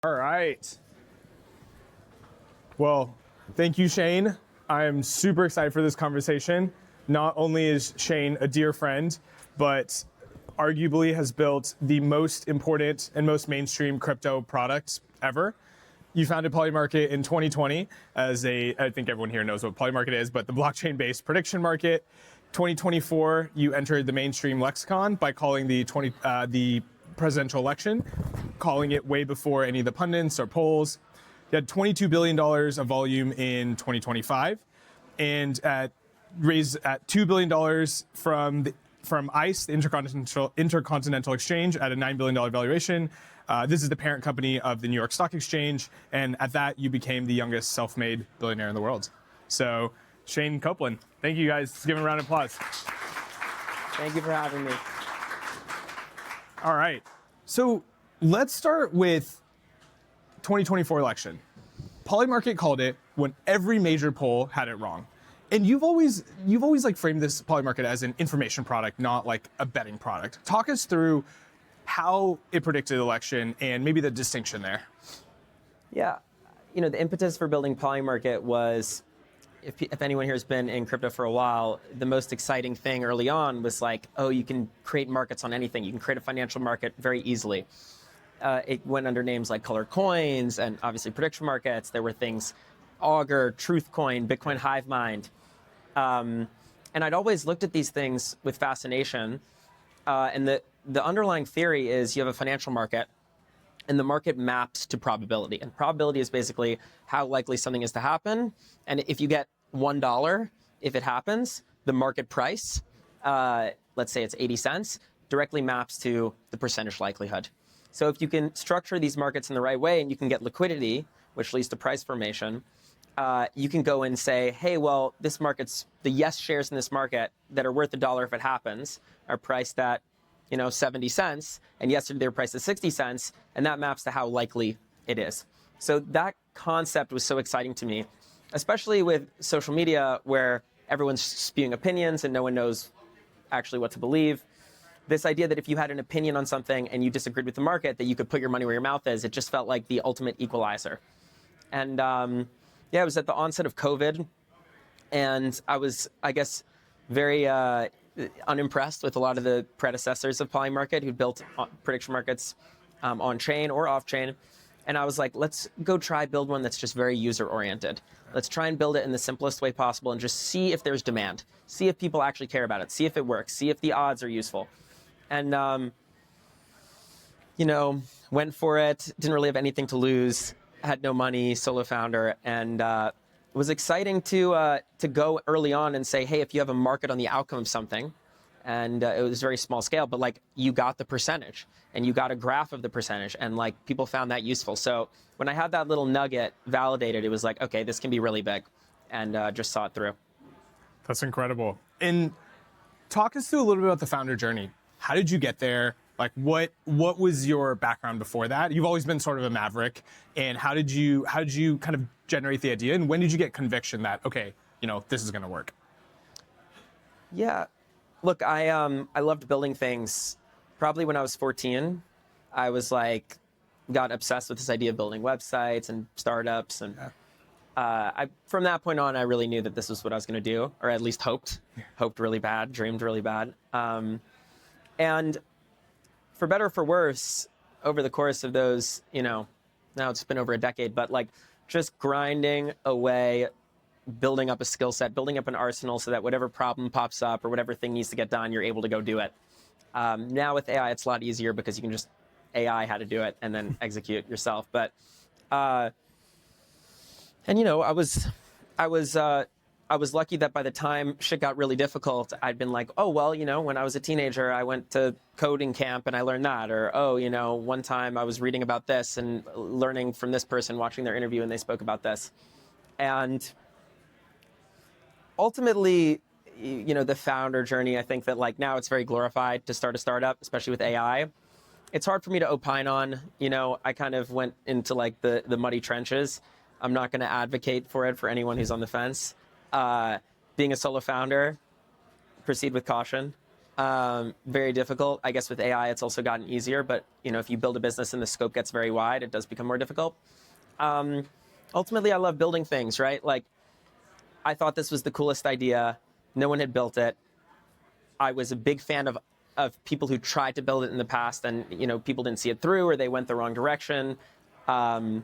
All right. Well, thank you, Shayne. I'm super excited for this conversation. Not only is Shayne a dear friend, but arguably has built the most important and most mainstream crypto product ever. You founded Polymarket in 2020 as I think everyone here knows what Polymarket is, but the blockchain-based prediction market. 2024, you entered the mainstream lexicon by calling the presidential election, calling it way before any of the pundits or polls. You had $22 billion of volume in 2025, and raised at $2 billion from ICE, the Intercontinental Exchange, at a $9 billion valuation. This is the parent company of the New York Stock Exchange, and at that, you became the youngest self-made billionaire in the world. So, Shayne Coplan, thank you guys. Let's give him a round of applause. Thank you for having me. All right. So let's start with 2024 election. Polymarket called it when every major poll had it wrong. And you've always like framed this Polymarket as an information product, not like a betting product. Talk us through how it predicted the election and maybe the distinction there. Yeah, the impetus for building Polymarket was, if anyone here has been in crypto for a while, the most exciting thing early on was like, oh, you can create markets on anything. You can create a financial market very easily. It went under names like Color Coins and obviously prediction markets. There were things, Augur, Truthcoin, Bitcoin Hive Mind. And I'd always looked at these things with fascination. And the underlying theory is you have a financial market, and the market maps to probability. And probability is basically how likely something is to happen. And if you get $1, if it happens, the market price, let's say it's 80 cents, directly maps to the percentage likelihood. So if you can structure these markets in the right way and you can get liquidity, which leads to price formation, you can go and say, hey, well, this market's, the yes shares in this market that are worth $1 if it happens are priced at 70 cents, and yesterday they were priced at 60 cents, and that maps to how likely it is. So that concept was so exciting to me, especially with social media where everyone's spewing opinions and no one knows actually what to believe. This idea that if you had an opinion on something and you disagreed with the market, that you could put your money where your mouth is, it just felt like the ultimate equalizer. And it was at the onset of COVID, and I was, I guess, very unimpressed with a lot of the predecessors of Polymarket who built prediction markets on chain or off chain. And I was like, let's go try build one that's just very user oriented. Let's try and build it in the simplest way possible and just see if there's demand, see if people actually care about it, see if it works, see if the odds are useful. And, went for it, didn't really have anything to lose, had no money, solo founder, and it was exciting to go early on and say, hey, if you have a market on the outcome of something, and it was very small scale, but like you got the percentage and you got a graph of the percentage, and like people found that useful. So when I had that little nugget validated, it was like, okay, this can be really big, and just saw it through. That's incredible. And talk us through a little bit about the founder journey. How did you get there? Like what was your background before that? You've always been sort of a maverick, and how did you kind of generate the idea, and when did you get conviction that, okay, this is going to work? Yeah, look, I loved building things. Probably when I was 14, I was like, got obsessed with this idea of building websites and startups, and from that point on, I really knew that this was what I was going to do, or at least hoped really bad, dreamed really bad, and for better or for worse, over the course of those, now it's been over a decade, but like just grinding away, building up a skill set, building up an arsenal so that whatever problem pops up or whatever thing needs to get done, you're able to go do it. Now with AI, it's a lot easier because you can just AI how to do it and then execute yourself. But, I was lucky that by the time shit got really difficult, I'd been like, oh, well, when I was a teenager, I went to coding camp and I learned that. Or, oh, one time I was reading about this and learning from this person, watching their interview, and they spoke about this. And ultimately, the founder journey, I think that like now it's very glorified to start a startup, especially with AI. It's hard for me to opine on, I kind of went into like the muddy trenches. I'm not going to advocate for it for anyone who's on the fence. Being a solo founder, proceed with caution. Very difficult. I guess with AI, it's also gotten easier. But if you build a business and the scope gets very wide, it does become more difficult. Ultimately, I love building things, right? Like, I thought this was the coolest idea. No one had built it. I was a big fan of people who tried to build it in the past, and people didn't see it through, or they went the wrong direction. And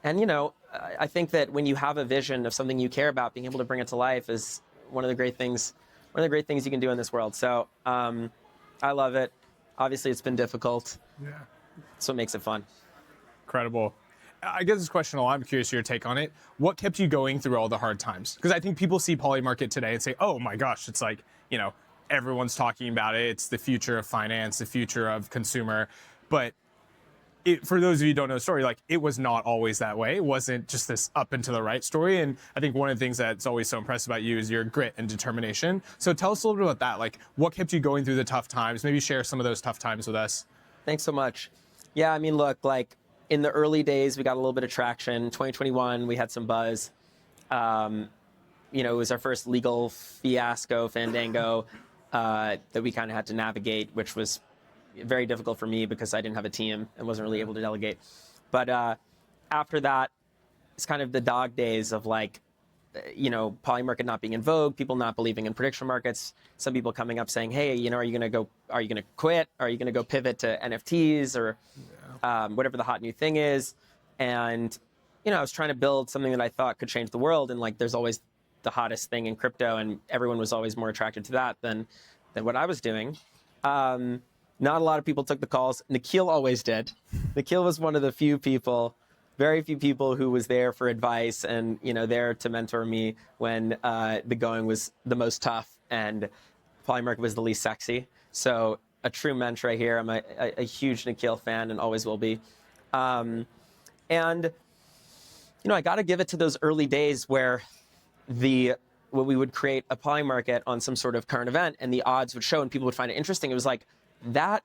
I think that when you have a vision of something you care about, being able to bring it to life is one of the great things. One of the great things you can do in this world. So I love it. Obviously, it's been difficult. Yeah. That's what makes it fun. Incredible. I guess this question, I'm curious your take on it. What kept you going through all the hard times? Because I think people see Polymarket today and say, oh my gosh, it's like, everyone's talking about it. It's the future of finance, the future of consumer. But for those of you who don't know the story, like, it was not always that way. It wasn't just this up and to the right story. And I think one of the things that's always so impressive about you is your grit and determination. So tell us a little bit about that. Like, what kept you going through the tough times? Maybe share some of those tough times with us. Thanks so much. Yeah, I mean, look, like, in the early days, we got a little bit of traction. 2021, we had some buzz. It was our first legal fiasco, fandango, that we kind of had to navigate, which was very difficult for me because I didn't have a team and wasn't really able to delegate. But after that, it's kind of the dog days of like, Polymarket not being in vogue, people not believing in prediction markets, some people coming up saying, hey, are you going to quit? Are you going to go pivot to NFTs or whatever the hot new thing is? And, I was trying to build something that I thought could change the world. And like, there's always the hottest thing in crypto, and everyone was always more attracted to that than what I was doing. Not a lot of people took the calls. Nikil always did. Nikil was one of the very few people who was there for advice and, there to mentor me when the going was the most tough and Polymarket was the least sexy. So a true mentor right here. I'm a huge Nikil fan and always will be. I got to give it to those early days where when we would create a Polymarket on some sort of current event and the odds would show and people would find it interesting. It was like that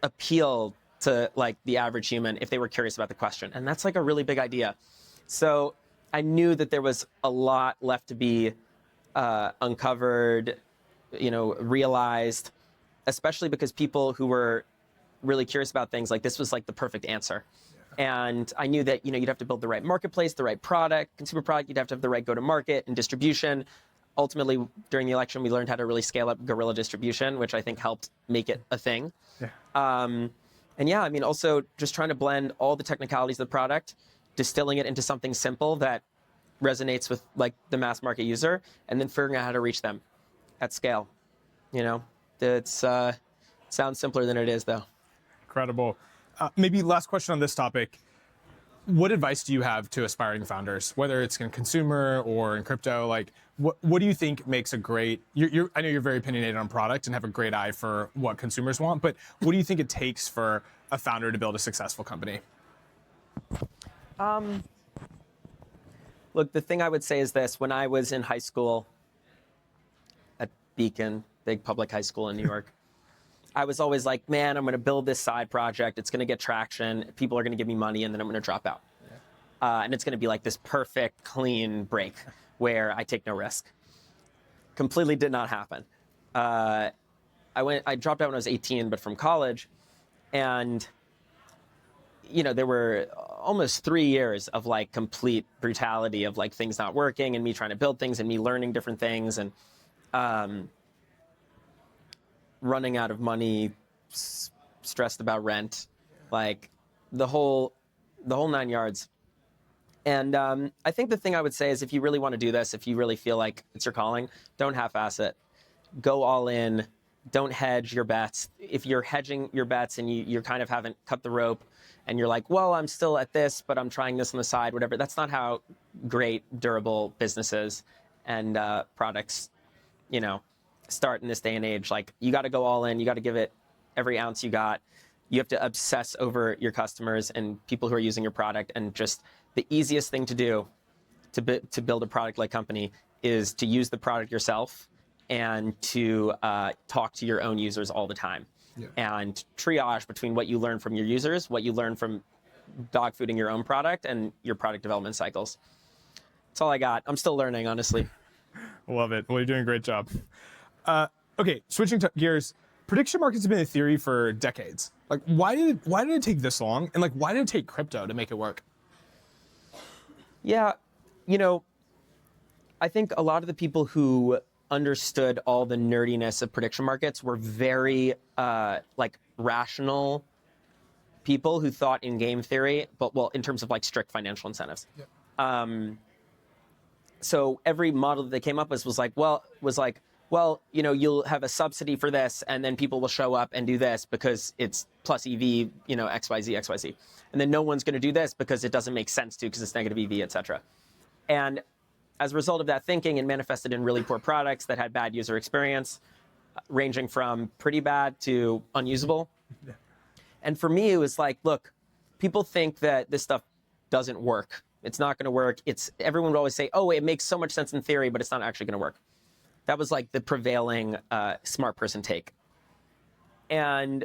appealed to like the average human if they were curious about the question. And that's like a really big idea. So I knew that there was a lot left to be uncovered, realized, especially because people who were really curious about things, like this was like the perfect answer. And I knew that, you'd have to build the right marketplace, the right product, consumer product, you'd have to have the right go-to-market and distribution. Ultimately, during the election, we learned how to really scale up guerrilla distribution, which I think helped make it a thing. Yeah. Also just trying to blend all the technicalities of the product, distilling it into something simple that resonates with like the mass market user, and then figuring out how to reach them at scale. It's sounds simpler than it is, though. Incredible. Maybe last question on this topic. What advice do you have to aspiring founders, whether it's in consumer or in crypto? Like, what do you think makes a great? I know you're very opinionated on product and have a great eye for what consumers want, but what do you think it takes for a founder to build a successful company? Look, the thing I would say is this: when I was in high school at Beacon, big public high school in New York, I was always like, man, I'm going to build this side project. It's going to get traction. People are going to give me money, and then I'm going to drop out. And it's going to be like this perfect, clean break where I take no risk. Completely did not happen. I dropped out when I was 18, but from college. And, there were almost 3 years of like complete brutality of like things not working and me trying to build things and me learning different things and running out of money, stressed about rent, like the whole 9 yards. And I think the thing I would say is if you really want to do this, if you really feel like it's your calling, don't half-ass it. Go all in. Don't hedge your bets. If you're hedging your bets and you kind of haven't cut the rope and you're like, well, I'm still at this, but I'm trying this on the side, whatever. That's not how great, durable businesses and products, start in this day and age. Like, you got to go all in. You got to give it every ounce you got. You have to obsess over your customers and people who are using your product. And just the easiest thing to do to build a product-like company is to use the product yourself and to talk to your own users all the time. Yeah. And triage between what you learn from your users, what you learn from dog fooding your own product, and your product development cycles. That's all I got. I'm still learning, honestly. Love it. Well, you're doing a great job. Okay, switching to gears, prediction markets have been a theory for decades. Like, why did it take this long? And like, why did it take crypto to make it work? Yeah, you know, I think a lot of the people who understood all the nerdiness of prediction markets were very like rational people who thought in game theory, but well, in terms of like strict financial incentives. Yeah. So every model that they came up with was like, well, you know, you'll have a subsidy for this, and then people will show up and do this because it's plus EV, you know, XYZ, XYZ. And then no one's going to do this because it doesn't make sense to because it's negative EV, et cetera. And as a result of that thinking, it manifested in really poor products that had bad user experience, ranging from pretty bad to unusable. Yeah. And for me, it was like, look, people think that this stuff doesn't work. It's not going to work. Everyone would always say, oh, it makes so much sense in theory, but it's not actually going to work. That was like the prevailing smart person take. And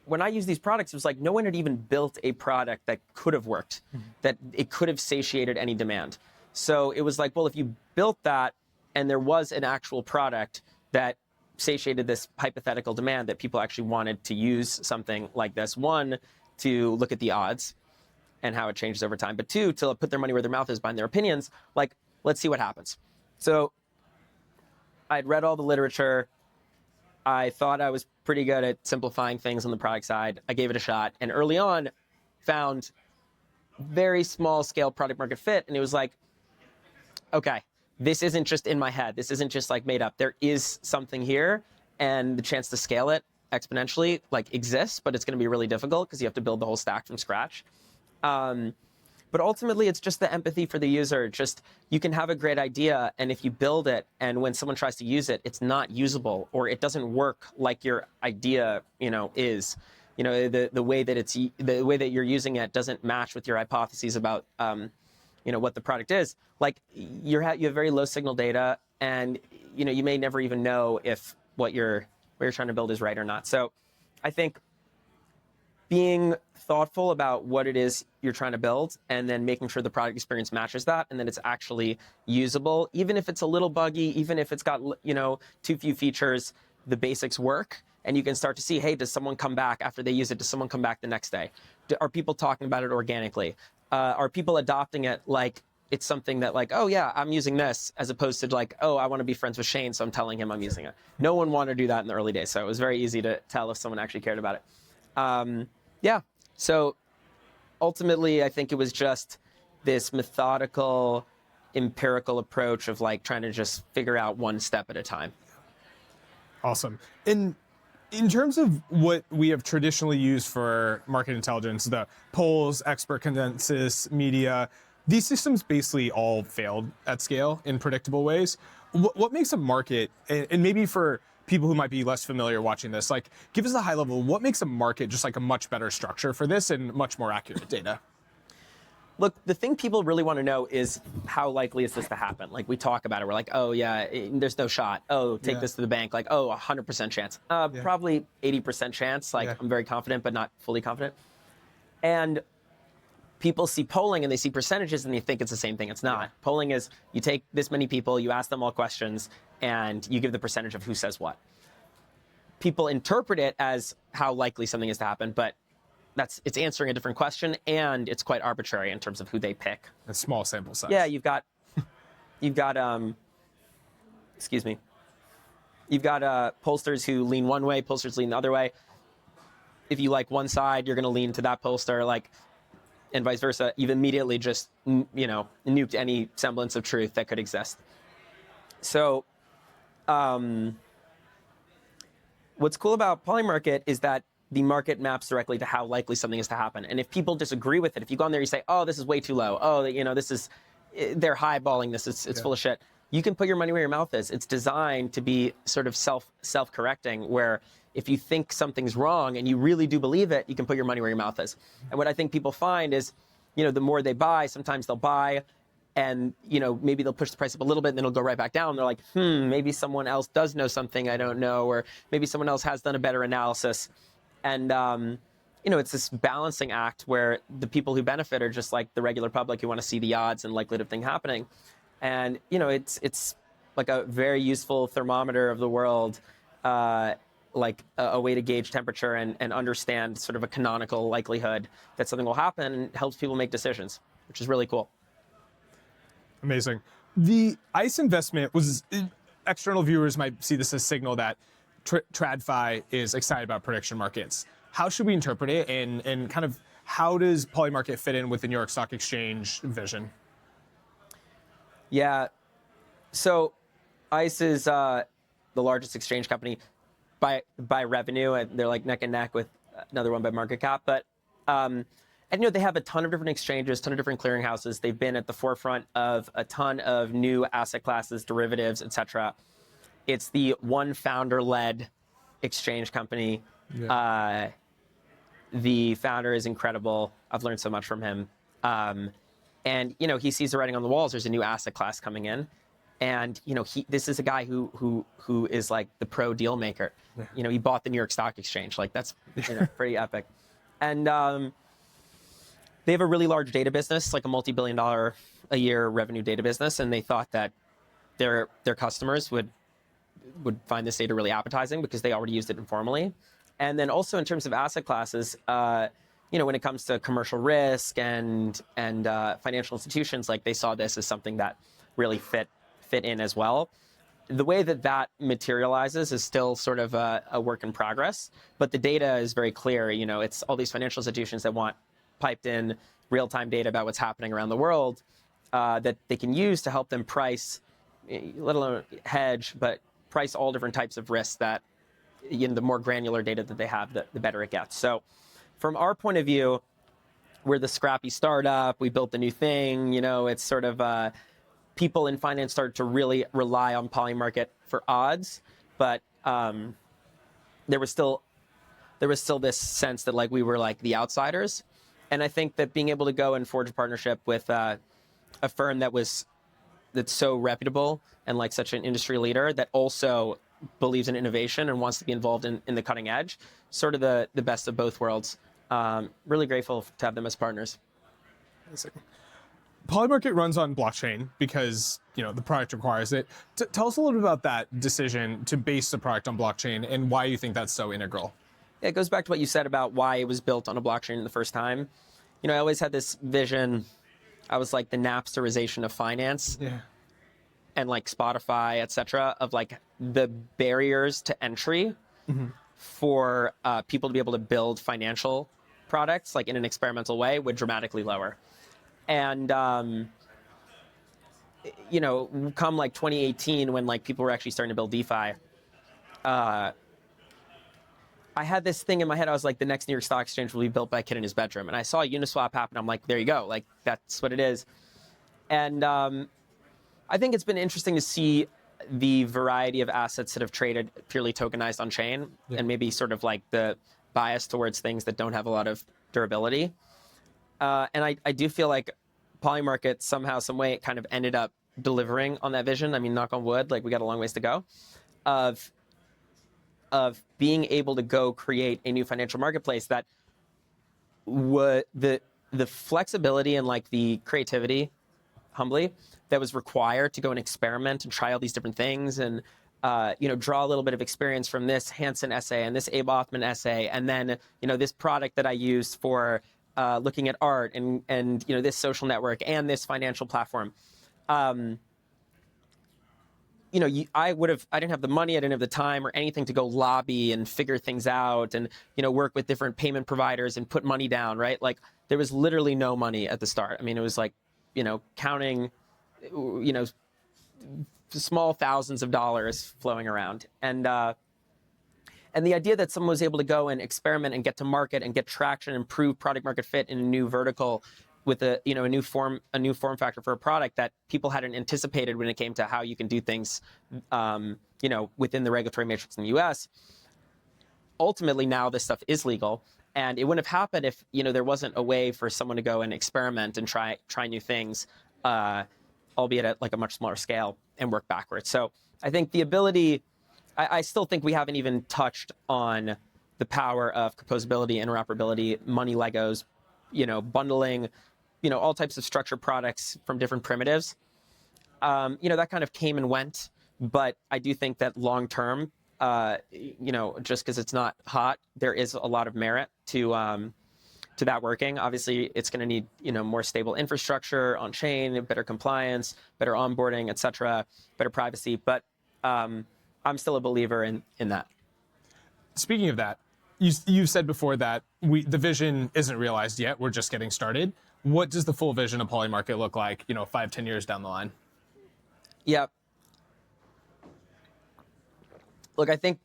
when I used these products, it was like no one had even built a product that could have worked, that it could have satiated any demand. So it was like, well, if you built that and there was an actual product that satiated this hypothetical demand that people actually wanted to use something like this, one, to look at the odds and how it changes over time, but two, to put their money where their mouth is behind their opinions, like, let's see what happens. So I'd read all the literature. I thought I was pretty good at simplifying things on the product side. I gave it a shot, and early on found very small scale product market fit, and it was like, okay, this isn't just in my head. This isn't just like made up. There is something here, and the chance to scale it exponentially like exists, but it's going to be really difficult because you have to build the whole stack from scratch. But ultimately, it's just the empathy for the user. Just you can have a great idea, and if you build it, and when someone tries to use it, it's not usable or it doesn't work like your idea, you know, is. You know, the way that you're using it doesn't match with your hypotheses about, you know, what the product is. Like you have very low signal data, and you know you may never even know if what you're trying to build is right or not. So, I think being thoughtful about what it is you're trying to build and then making sure the product experience matches that and then it's actually usable, even if it's a little buggy, even if it's got, you know, too few features, the basics work. And you can start to see, hey, does someone come back after they use it? Does someone come back the next day? Are people talking about it organically? Are people adopting it like it's something that like, oh yeah, I'm using this, as opposed to like, oh, I want to be friends with Shayne, so I'm telling him I'm using it. No one wanted to do that in the early days, so it was very easy to tell if someone actually cared about it. Yeah, so ultimately, I think it was just this methodical, empirical approach of like trying to just figure out one step at a time. Awesome. In terms of what we have traditionally used for market intelligence, the polls, expert consensus, media, these systems basically all failed at scale in predictable ways. What makes a market, and maybe for people who might be less familiar watching this, like give us a high level, what makes a market just like a much better structure for this and much more accurate data? Look, the thing people really want to know is how likely is this to happen? Like we talk about it, we're like, oh yeah, there's no shot. Oh, take this to the bank. Like, oh, 100% chance. Probably 80% chance. Like I'm very confident, but not fully confident. And people see polling and they see percentages and they think it's the same thing. It's not. Polling is you take this many people, you ask them all questions, and you give the percentage of who says what. People interpret it as how likely something is to happen, but it's answering a different question, and it's quite arbitrary in terms of who they pick. A small sample size. Yeah, you've got excuse me. You've got pollsters who lean one way, pollsters lean the other way. If you like one side, you're going to lean to that pollster, like, and vice versa. You've immediately just, you know, nuked any semblance of truth that could exist. So, what's cool about Polymarket is that the market maps directly to how likely something is to happen. And if people disagree with it, if you go on there, you say, oh, this is way too low. Oh, you know, they're highballing this. It's full of shit. You can put your money where your mouth is. It's designed to be sort of self-correcting, where if you think something's wrong and you really do believe it, you can put your money where your mouth is. And what I think people find is, you know, the more they buy, sometimes they'll buy and, you know, maybe they'll push the price up a little bit and then it'll go right back down. They're like, maybe someone else does know something I don't know, or maybe someone else has done a better analysis. And, you know, it's this balancing act where the people who benefit are just like the regular public who want to see the odds and likelihood of thing happening. And, you know, it's like a very useful thermometer of the world like a way to gauge temperature and understand sort of a canonical likelihood that something will happen, and helps people make decisions, which is really cool. Amazing. The ICE investment was, external viewers might see this as signal that TradFi is excited about prediction markets. How should we interpret it, and kind of how does Polymarket fit in with the New York Stock Exchange vision? Yeah, so ICE is the largest exchange company by revenue, and they're like neck and neck with another one by market cap. But and they have a ton of different exchanges, ton of different clearinghouses. They've been at the forefront of a ton of new asset classes, derivatives, etc. It's the one founder-led exchange company. Yeah. The founder is incredible. I've learned so much from him. And he sees the writing on the walls. There's a new asset class coming in, and this is a guy who is like the pro deal maker. Yeah. He bought the New York Stock Exchange. Like, that's pretty epic. And they have a really large data business, like a multi-billion-dollar a year revenue data business, and they thought that their customers would find this data really appetizing because they already used it informally. And then also in terms of asset classes, when it comes to commercial risk and financial institutions, like, they saw this as something that really fit in as well. The way that materializes is still sort of a work in progress, but the data is very clear. It's all these financial institutions that want piped in real-time data about what's happening around the world that they can use to help them price, let alone hedge, but price all different types of risks that, the more granular data that they have, the better it gets. So from our point of view, we're the scrappy startup. We built the new thing. It's sort of people in finance started to really rely on Polymarket for odds, but there was still this sense that, like, we were like the outsiders. And I think that being able to go and forge a partnership with a firm that's so reputable and like such an industry leader that also believes in innovation and wants to be involved in the cutting edge, sort of the best of both worlds. Really grateful to have them as partners. Polymarket runs on blockchain because the product requires it. Tell us a little bit about that decision to base the product on blockchain and why you think that's so integral. Yeah, it goes back to what you said about why it was built on a blockchain the first time. I always had this vision. I was like the Napsterization of finance. Yeah. And like Spotify, et cetera, of like the barriers to entry for people to be able to build financial products, like in an experimental way, would dramatically lower. And, come like 2018, when like people were actually starting to build DeFi, I had this thing in my head. I was like, the next New York Stock Exchange will be built by a kid in his bedroom. And I saw Uniswap happen. I'm like, there you go. Like, that's what it is. And I think it's been interesting to see the variety of assets that have traded purely tokenized on chain, and maybe sort of like the bias towards things that don't have a lot of durability. And I do feel like Polymarket somehow, some way, it kind of ended up delivering on that vision. I mean, knock on wood, like, we got a long ways to go, of being able to go create a new financial marketplace that would the flexibility and like the creativity, humbly, that was required to go and experiment and try all these different things and draw a little bit of experience from this Hansen essay and this Abe Othman essay, and then this product that I used for looking at art and this social network and this financial platform. I didn't have the money, I didn't have the time or anything to go lobby and figure things out and, work with different payment providers and put money down, right? Like, there was literally no money at the start. I mean, it was like, counting, small thousands of dollars flowing around. And the idea that someone was able to go and experiment and get to market and get traction and prove product market fit in a new vertical with a new form factor for a product that people hadn't anticipated when it came to how you can do things, within the regulatory matrix in the U.S. Ultimately, now this stuff is legal, and it wouldn't have happened if there wasn't a way for someone to go and experiment and try new things, albeit at like a much smaller scale, and work backwards. So I think the ability, I still think we haven't even touched on the power of composability, interoperability, money Legos, bundling, all types of structured products from different primitives. That kind of came and went, but I do think that long term, just because it's not hot, there is a lot of merit to that working. Obviously, it's going to need more stable infrastructure on chain, better compliance, better onboarding, et cetera, better privacy. But I'm still a believer in that. Speaking of that, you said before that the vision isn't realized yet. We're just getting started. What does the full vision of Polymarket look like, 5-10 years down the line? Yeah. Look, I think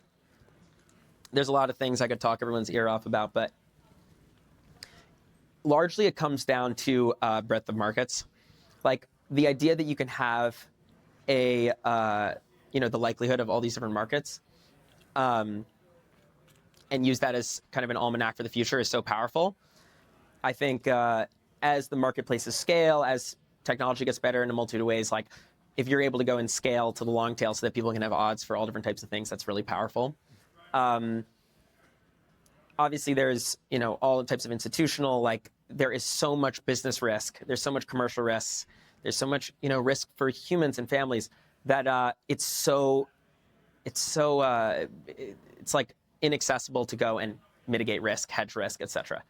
there's a lot of things I could talk everyone's ear off about, but largely it comes down to breadth of markets. Like the idea that you can have the likelihood of all these different markets and use that as kind of an almanac for the future is so powerful. I think as the marketplaces scale, as technology gets better in a multitude of ways, like if you're able to go and scale to the long tail so that people can have odds for all different types of things, that's really powerful. Obviously, there's all types of institutional, like there is so much business risk, there's so much commercial risks, there's so much risk for humans and families that it's like inaccessible to go and mitigate risk, hedge risk, etc.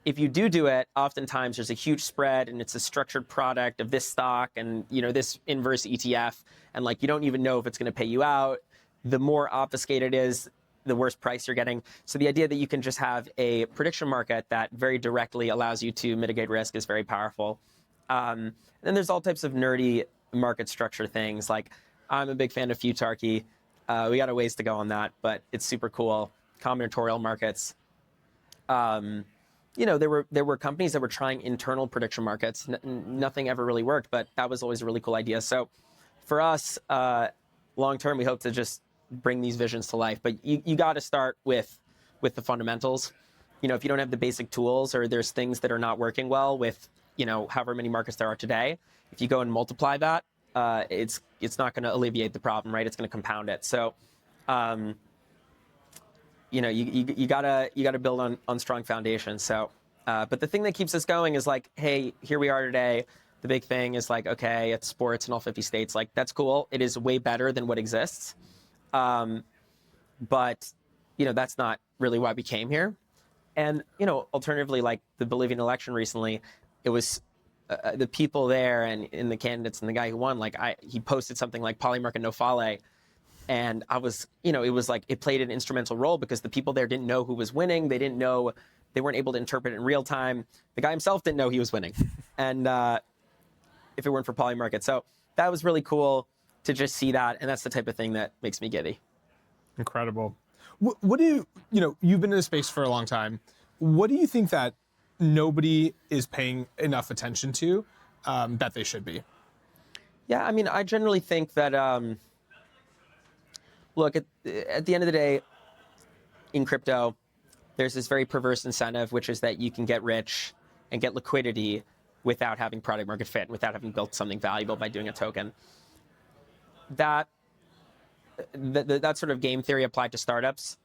If you do it, oftentimes there's a huge spread and it's a structured product of this stock and this inverse ETF, and like you don't even know if it's going to pay you out. The more obfuscated it is, the worse price you're getting. So the idea that you can just have a prediction market that very directly allows you to mitigate risk is very powerful. And then there's all types of nerdy market structure things. Like I'm a big fan of futarchy. We got a ways to go on that, but it's super cool. Combinatorial markets. There were companies that were trying internal prediction markets. Nothing ever really worked, but that was always a really cool idea. So for us, long term, we hope to just bring these visions to life. But you got to start with the fundamentals. If you don't have the basic tools or there's things that are not working well with however many markets there are today, if you go and multiply that, it's not going to alleviate the problem, right? It's going to compound it. So you gotta build on strong foundations. So, but the thing that keeps us going is like, hey, here we are today. The big thing is like, okay, it's sports in all 50 states. Like that's cool. It is way better than what exists. But that's not really why we came here. And alternatively, like the Bolivian election recently, it was the people there and the candidates and the guy who won. Like he posted something like Polymarket no fale. And I was, it was like it played an instrumental role because the people there didn't know who was winning. They weren't able to interpret it in real time. The guy himself didn't know he was winning. And if it weren't for Polymarket. So that was really cool to just see that. And that's the type of thing that makes me giddy. Incredible. What do you've been in the space for a long time. What do you think that nobody is paying enough attention to that they should be? Yeah, I mean, I generally think that, look, at the end of the day, in crypto, there's this very perverse incentive, which is that you can get rich and get liquidity without having product market fit, without having built something valuable by doing a token. That sort of game theory applied to startups,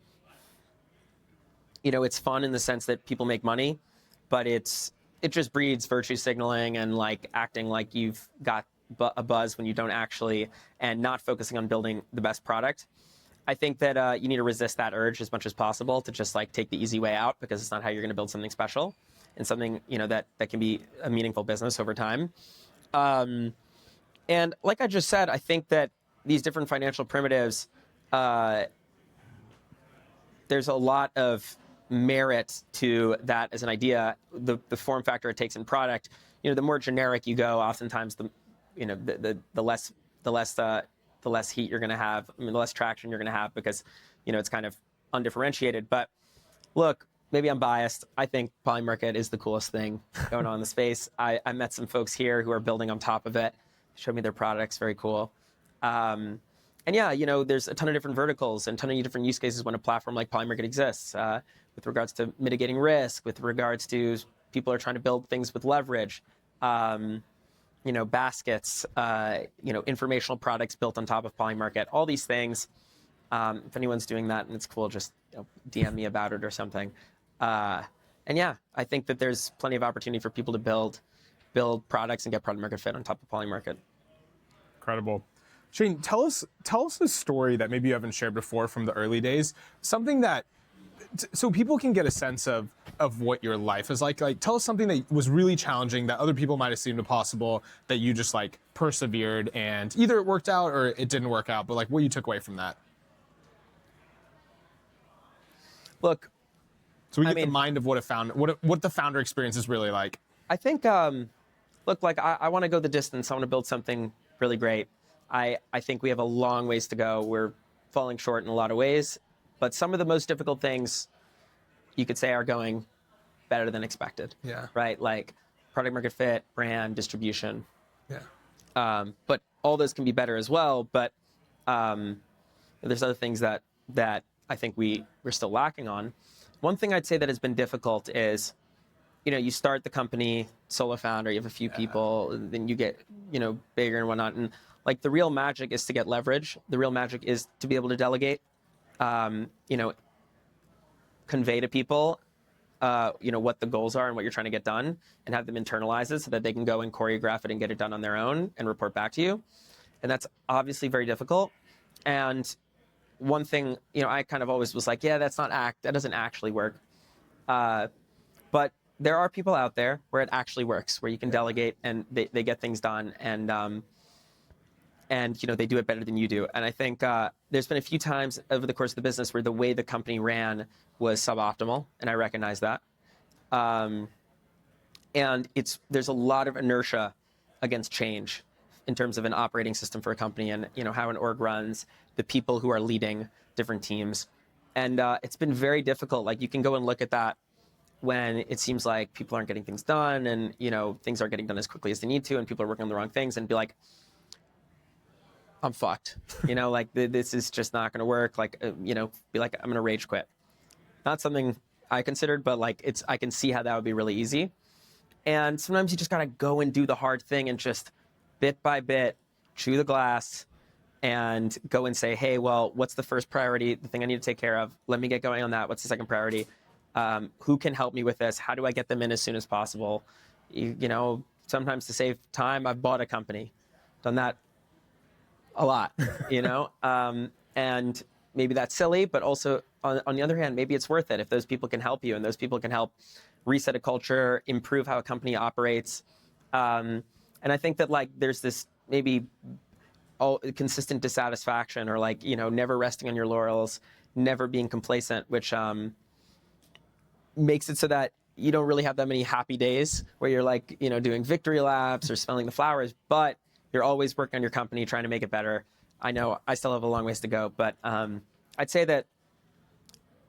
it's fun in the sense that people make money, but it just breeds virtue signaling and like acting like you've got a buzz when you don't actually, and not focusing on building the best product. I think that you need to resist that urge as much as possible to just like take the easy way out, because it's not how you're going to build something special and something that can be a meaningful business over time. And like I just said, I think that these different financial primitives, there's a lot of merit to that as an idea. The form factor it takes in product, the more generic you go, oftentimes the less heat you're going to have, the less traction you're going to have, because it's kind of undifferentiated. But look, maybe I'm biased. I think Polymarket is the coolest thing going on in the space. I met some folks here who are building on top of it, showed me their products, very cool. And yeah, there's a ton of different verticals and a ton of different use cases when a platform like Polymarket exists, with regards to mitigating risk, with regards to people are trying to build things with leverage, baskets, informational products built on top of Polymarket, all these things. If anyone's doing that and it's cool, just DM me about it or something. And yeah, I think that there's plenty of opportunity for people to build products and get product market fit on top of Polymarket. Incredible. Shayne, tell us a story that maybe you haven't shared before from the early days. Something that so people can get a sense of what your life is like. Like, tell us something that was really challenging that other people might have seemed impossible, that you just like persevered and either it worked out or it didn't work out, but like what you took away from that. Look, So we I get the mean, mind of what what the founder experience is really like. I think, look, like I want to go the distance. I want to build something really great. I think we have a long ways to go. We're falling short in a lot of ways, but some of the most difficult things you could say are going better than expected. Yeah. Right? Like product market fit, brand, distribution. Yeah. But all those can be better as well. But there's other things that I think we're still lacking on. One thing I'd say that has been difficult is, you start the company, solo founder, you have a few people, and then you get, bigger and whatnot. And like the real magic is to get leverage. The real magic is to be able to delegate, convey to people, what the goals are and what you're trying to get done, and have them internalize it so that they can go and choreograph it and get it done on their own and report back to you. And that's obviously very difficult. And one thing, I kind of always was like, yeah, that doesn't actually work. But there are people out there where it actually works, where you can delegate and they get things done and they do it better than you do. And I think there's been a few times over the course of the business where the way the company ran was suboptimal, and I recognize that. And there's a lot of inertia against change in terms of an operating system for a company and how an org runs, the people who are leading different teams. And it's been very difficult. Like you can go and look at that when it seems like people aren't getting things done and things aren't getting done as quickly as they need to and people are working on the wrong things and be like, I'm fucked. Like this is just not going to work. Like, be like, I'm going to rage quit. Not something I considered, but like I can see how that would be really easy. And sometimes you just got to go and do the hard thing and just bit by bit, chew the glass and go and say, hey, well, what's the first priority? The thing I need to take care of. Let me get going on that. What's the second priority? Who can help me with this? How do I get them in as soon as possible? Sometimes to save time, I've bought a company, done that a lot, and maybe that's silly, but also on the other hand, maybe it's worth it if those people can help you and those people can help reset a culture, improve how a company operates. And I think that like there's this maybe consistent dissatisfaction or like, never resting on your laurels, never being complacent, which makes it so that you don't really have that many happy days where you're like, doing victory laps or smelling the flowers, but you're always working on your company, trying to make it better. I know I still have a long ways to go, but I'd say that,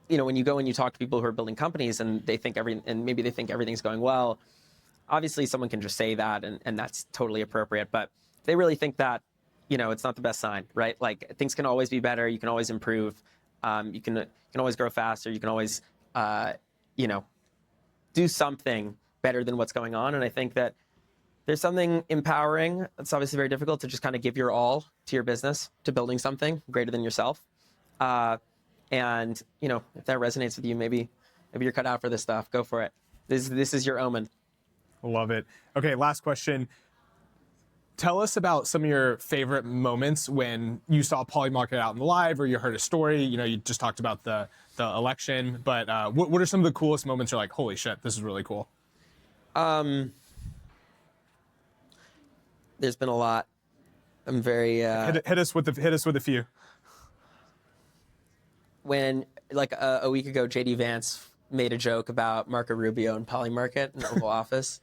when you go and you talk to people who are building companies and maybe they think everything's going well, obviously someone can just say that and that's totally appropriate, but they really think that, it's not the best sign, right? Like things can always be better. You can always improve. You can always grow faster. You can always, do something better than what's going on. And I think that there's something empowering. It's obviously very difficult to just kind of give your all to your business, to building something greater than yourself. And if that resonates with you, maybe you're cut out for this stuff. Go for it. This is your omen. Love it. Okay, last question. Tell us about some of your favorite moments when you saw Polymarket out in the live or you heard a story. You just talked about the election, but what are some of the coolest moments you're like, holy shit, this is really cool? There's been a lot. I'm very hit us with a few. When like a week ago, JD Vance made a joke about Marco Rubio and Polymarket in the Oval Office.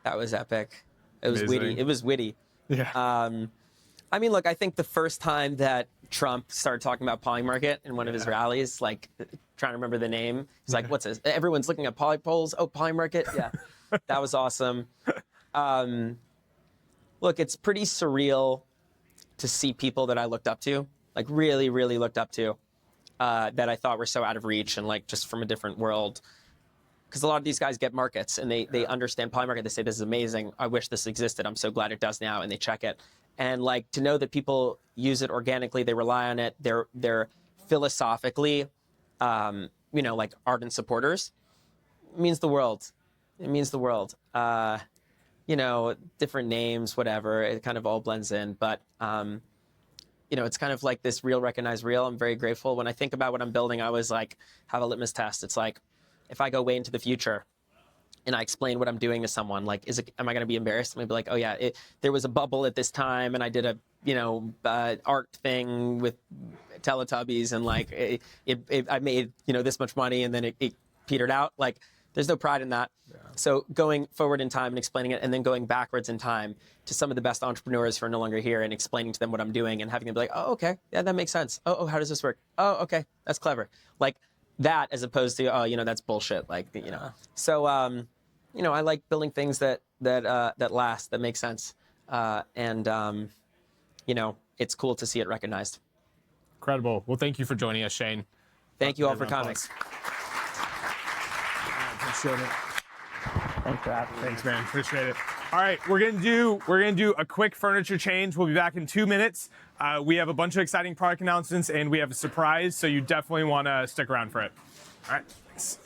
That was epic. It was Amazing. witty. It was witty. Yeah. I mean, look, I think the first time that Trump started talking about Polymarket in one of his rallies, like trying to remember the name, he's like, what's this? Everyone's looking at Polypolls. Oh, Polymarket. Yeah, that was awesome. Look, it's pretty surreal to see people that I looked up to, like really, really looked up to, that I thought were so out of reach and like just from a different world. Because a lot of these guys get markets and they understand Polymarket. They say, this is amazing. I wish this existed. I'm so glad it does now. And they check it. And like to know that people use it organically, they rely on it. They're philosophically, like ardent supporters. It means the world. It means the world. Different names, whatever. It kind of all blends in. But it's kind of like this real recognized real. I'm very grateful. When I think about what I'm building, I always like have a litmus test. It's like, if I go way into the future and I explain what I'm doing to someone, like, am I going to be embarrassed? I'm going to be like, oh yeah, there was a bubble at this time, and I did a, art thing with Teletubbies, and like, I made, this much money, and then it petered out. Like, there's no pride in that. Yeah. So going forward in time and explaining it, and then going backwards in time to some of the best entrepreneurs who are no longer here and explaining to them what I'm doing and having them be like, oh, okay, yeah, that makes sense. Oh, how does this work? Oh, okay, that's clever. Like that, as opposed to, oh, that's bullshit. Like, So, I like building things that last, that make sense. And it's cool to see it recognized. Incredible. Well, thank you for joining us, Shayne. Thank you all for coming. Appreciate it. Thanks for having me. Thanks, man. Appreciate it. All right, we're gonna do a quick furniture change. We'll be back in 2 minutes. We have a bunch of exciting product announcements, and we have a surprise, so you definitely want to stick around for it. All right, thanks.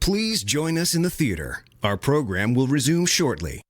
Please join us in the theater. Our program will resume shortly.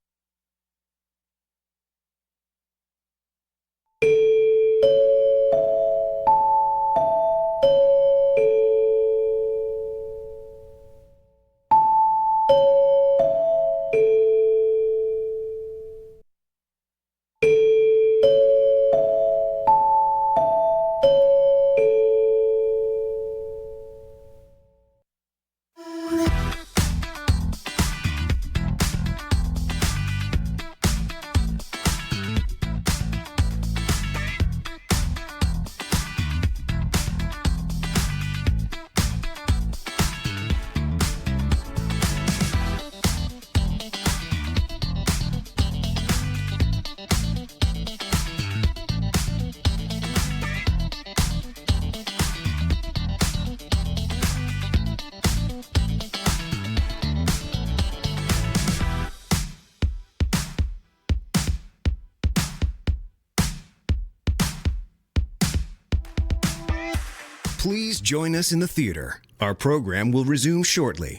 Please join us in the theater. Our program will resume shortly.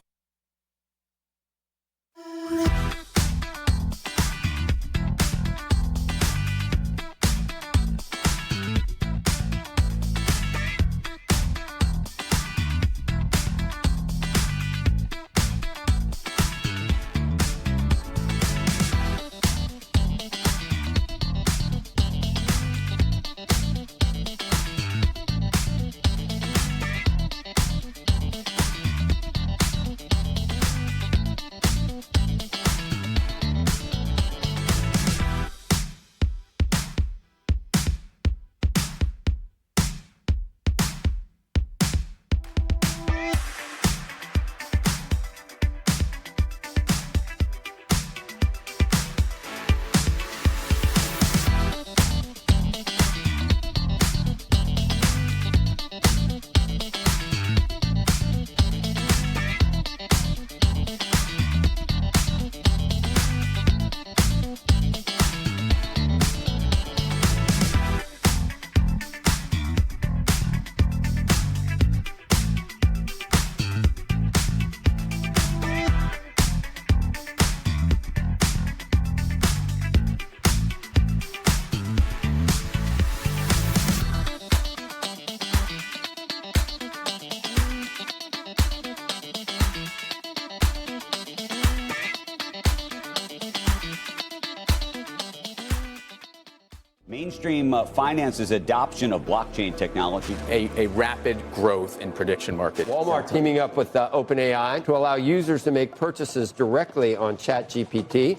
Mainstream finance's adoption of blockchain technology. A rapid growth in prediction market. Walmart teaming up with OpenAI to allow users to make purchases directly on ChatGPT.